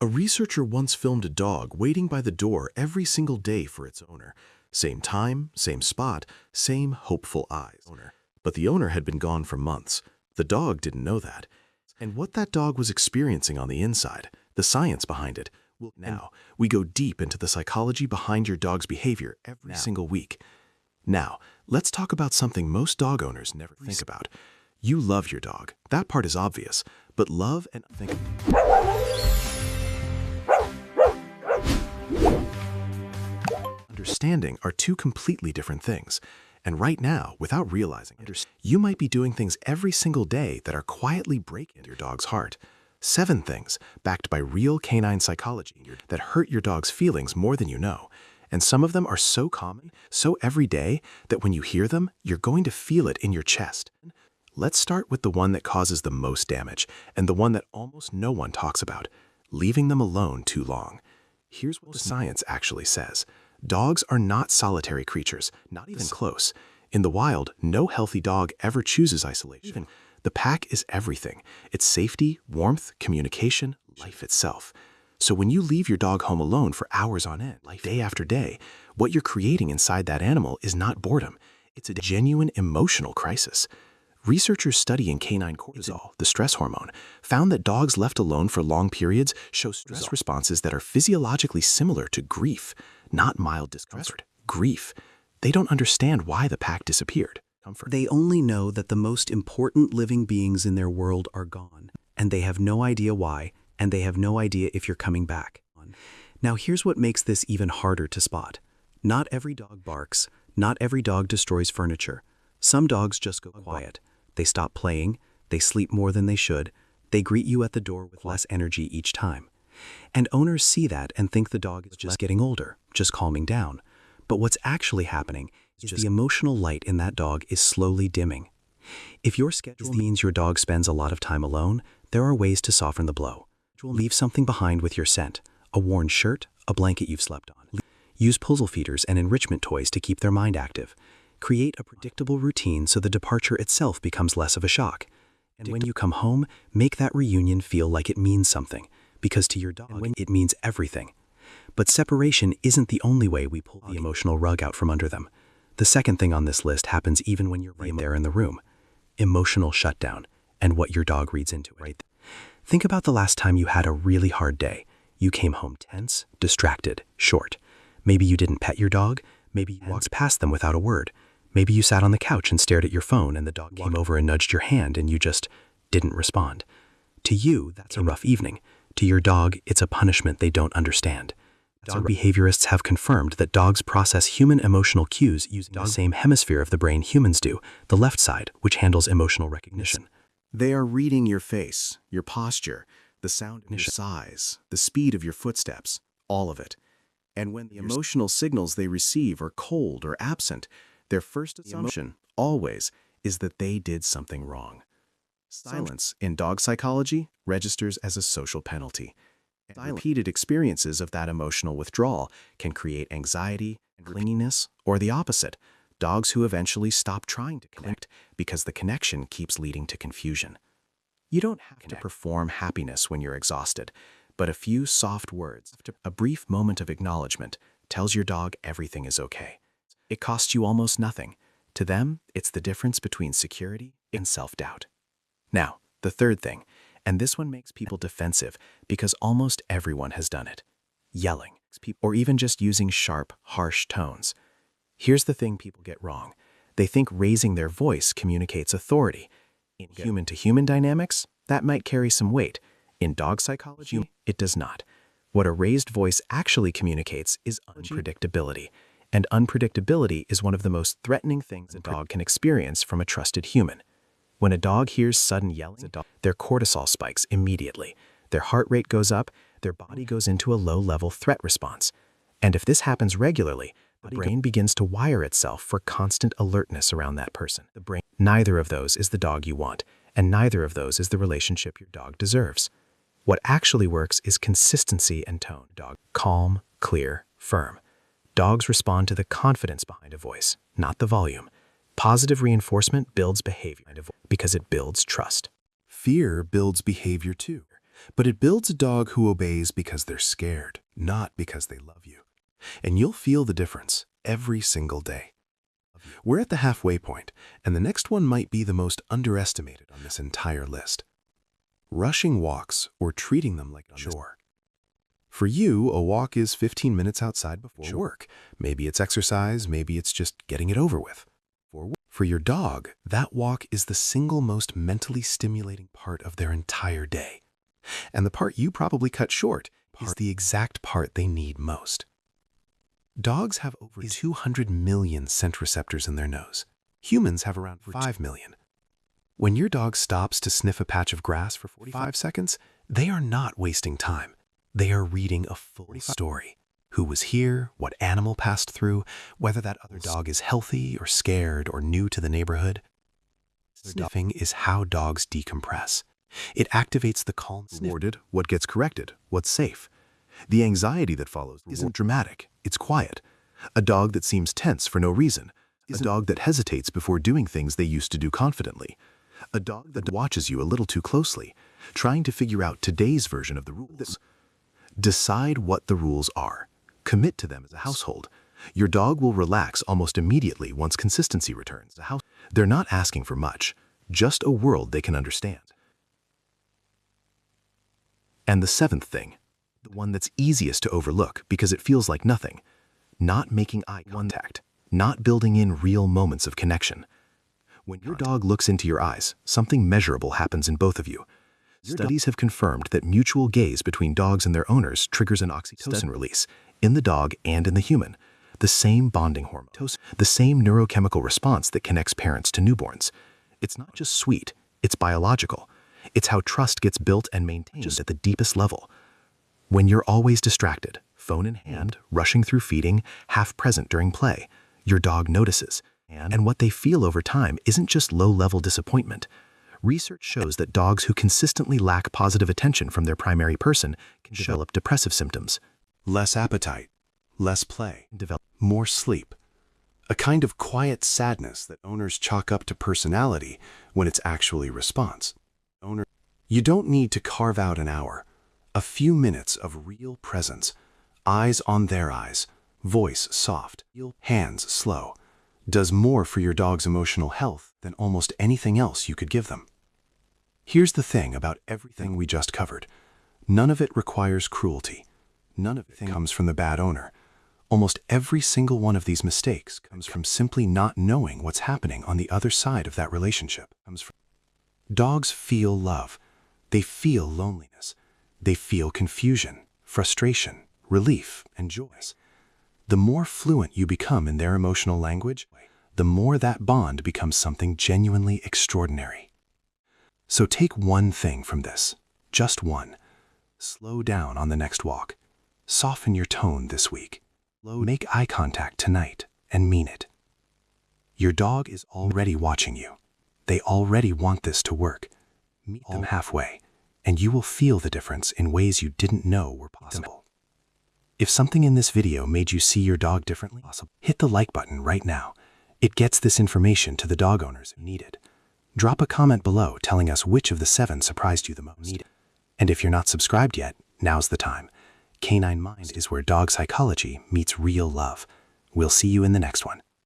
A researcher once filmed a dog waiting by the door every single day for its owner. Same time, same spot, same hopeful eyes. But the owner had been gone for months. The dog didn't know that. And what that dog was experiencing on the inside, the science behind it. Now, we go deep into the psychology behind your dog's behavior every single week. Now, let's talk about something most dog owners never think about. You love your dog. That part is obvious. But love and understanding are two completely different things. And right now, without realizing it, you might be doing things every single day that are quietly breaking your dog's heart. 7 things, backed by real canine psychology, that hurt your dog's feelings more than you know. And some of them are so common, so everyday, that when you hear them, you're going to feel it in your chest. Let's start with the one that causes the most damage, and the one that almost no one talks about: leaving them alone too long. Here's what the science actually says. Dogs are not solitary creatures, not even close. In the wild, no healthy dog ever chooses isolation. The pack is everything. It's safety, warmth, communication, life itself. So when you leave your dog home alone for hours on end, day after day, what you're creating inside that animal is not boredom. It's a genuine emotional crisis. Researchers studying canine cortisol, the stress hormone, found that dogs left alone for long periods show stress responses that are physiologically similar to grief, not mild discomfort. Grief. They don't understand why the pack disappeared. They only know that the most important living beings in their world are gone, and they have no idea why, and they have no idea if you're coming back. Now here's what makes this even harder to spot. Not every dog barks, not every dog destroys furniture. Some dogs just go quiet. They stop playing, they sleep more than they should, they greet you at the door with less energy each time. And owners see that and think the dog is just getting older, just calming down. But what's actually happening is the emotional light in that dog is slowly dimming. If your schedule means your dog spends a lot of time alone, there are ways to soften the blow. Leave something behind with your scent: a worn shirt, a blanket you've slept on. Use puzzle feeders and enrichment toys to keep their mind active. Create a predictable routine so the departure itself becomes less of a shock. And when you come home, make that reunion feel like it means something, because to your dog, it means everything. But separation isn't the only way we pull the emotional rug out from under them. The second thing on this list happens even when you're right there in the room: emotional shutdown, and what your dog reads into it. Think about the last time you had a really hard day. You came home tense, distracted, short. Maybe you didn't pet your dog. Maybe you walked past them without a word. Maybe you sat on the couch and stared at your phone and the dog came over and nudged your hand and you just didn't respond. To you, that's a rough evening. To your dog, it's a punishment they don't understand. Dog behaviorists have confirmed that dogs process human emotional cues using the same hemisphere of the brain humans do, the left side, which handles emotional recognition. They are reading your face, your posture, the sound of your sighs, the speed of your footsteps, all of it. And when the emotional signals they receive are cold or absent, their first assumption, always, is that they did something wrong. Silence, in dog psychology, registers as a social penalty. And repeated experiences of that emotional withdrawal can create anxiety, clinginess, or the opposite, dogs who eventually stop trying to connect because the connection keeps leading to confusion. You don't have to perform happiness when you're exhausted, but a few soft words, a brief moment of acknowledgement, tells your dog everything is okay. It costs you almost nothing. To them, it's the difference between security and self-doubt. Now, the third thing, and this one makes people defensive because almost everyone has done it: yelling, or even just using sharp, harsh tones. Here's the thing people get wrong. They think raising their voice communicates authority. In human-to-human dynamics, that might carry some weight. In dog psychology, it does not. What a raised voice actually communicates is unpredictability. And unpredictability is one of the most threatening things a dog can experience from a trusted human. When a dog hears sudden yelling, their cortisol spikes immediately. Their heart rate goes up, their body goes into a low-level threat response. And if this happens regularly, the brain begins to wire itself for constant alertness around that person. Neither of those is the dog you want, and neither of those is the relationship your dog deserves. What actually works is consistency and tone. Dog calm, clear, firm. Dogs respond to the confidence behind a voice, not the volume. Positive reinforcement builds behavior because it builds trust. Fear builds behavior too. But it builds a dog who obeys because they're scared, not because they love you. And you'll feel the difference every single day. We're at the halfway point, and the next one might be the most underestimated on this entire list. Rushing walks or treating them like a chore. For you, a walk is 15 minutes outside before work. Maybe it's exercise, maybe it's just getting it over with. For your dog, that walk is the single most mentally stimulating part of their entire day. And the part you probably cut short is the exact part they need most. Dogs have over 200 million scent receptors in their nose. Humans have around 5 million. When your dog stops to sniff a patch of grass for 45 seconds, they are not wasting time. They are reading a full story. Who was here, what animal passed through, whether that other dog is healthy or scared or new to the neighborhood. Sniffing is how dogs decompress. It activates the calm. Rewarded, what gets corrected, what's safe. The anxiety that follows isn't dramatic, it's quiet. A dog that seems tense for no reason. A dog that hesitates before doing things they used to do confidently. A dog that watches you a little too closely, trying to figure out today's version of the rules. Decide what the rules are. Commit to them as a household. Your dog will relax almost immediately once consistency returns. They're not asking for much, just a world they can understand. And the seventh thing, the one that's easiest to overlook because it feels like nothing, not making eye contact, not building in real moments of connection. When your dog looks into your eyes, something measurable happens in both of you. Studies have confirmed that mutual gaze between dogs and their owners triggers an oxytocin release in the dog and in the human, the same bonding hormone, the same neurochemical response that connects parents to newborns. It's not just sweet, it's biological. It's how trust gets built and maintained at the deepest level. When you're always distracted, phone in hand, rushing through feeding, half present during play, your dog notices. And what they feel over time isn't just low-level disappointment. Research shows that dogs who consistently lack positive attention from their primary person can develop depressive symptoms. Less appetite, less play, more sleep. A kind of quiet sadness that owners chalk up to personality when it's actually response. You don't need to carve out an hour. A few minutes of real presence, eyes on their eyes, voice soft, hands slow, does more for your dog's emotional health than almost anything else you could give them. Here's the thing about everything we just covered. None of it requires cruelty. None of it comes from the bad owner. Almost every single one of these mistakes comes from simply not knowing what's happening on the other side of that relationship. Dogs feel love. They feel loneliness. They feel confusion, frustration, relief, and joy. The more fluent you become in their emotional language, the more that bond becomes something genuinely extraordinary. So take one thing from this, just one. Slow down on the next walk. Soften your tone this week. Make eye contact tonight and mean it. Your dog is already watching you. They already want this to work. Meet them halfway, and you will feel the difference in ways you didn't know were possible. If something in this video made you see your dog differently, hit the like button right now. It gets this information to the dog owners who need it. Drop a comment below telling us which of the 7 surprised you the most. And if you're not subscribed yet, now's the time. Canine Mind is where dog psychology meets real love. We'll see you in the next one.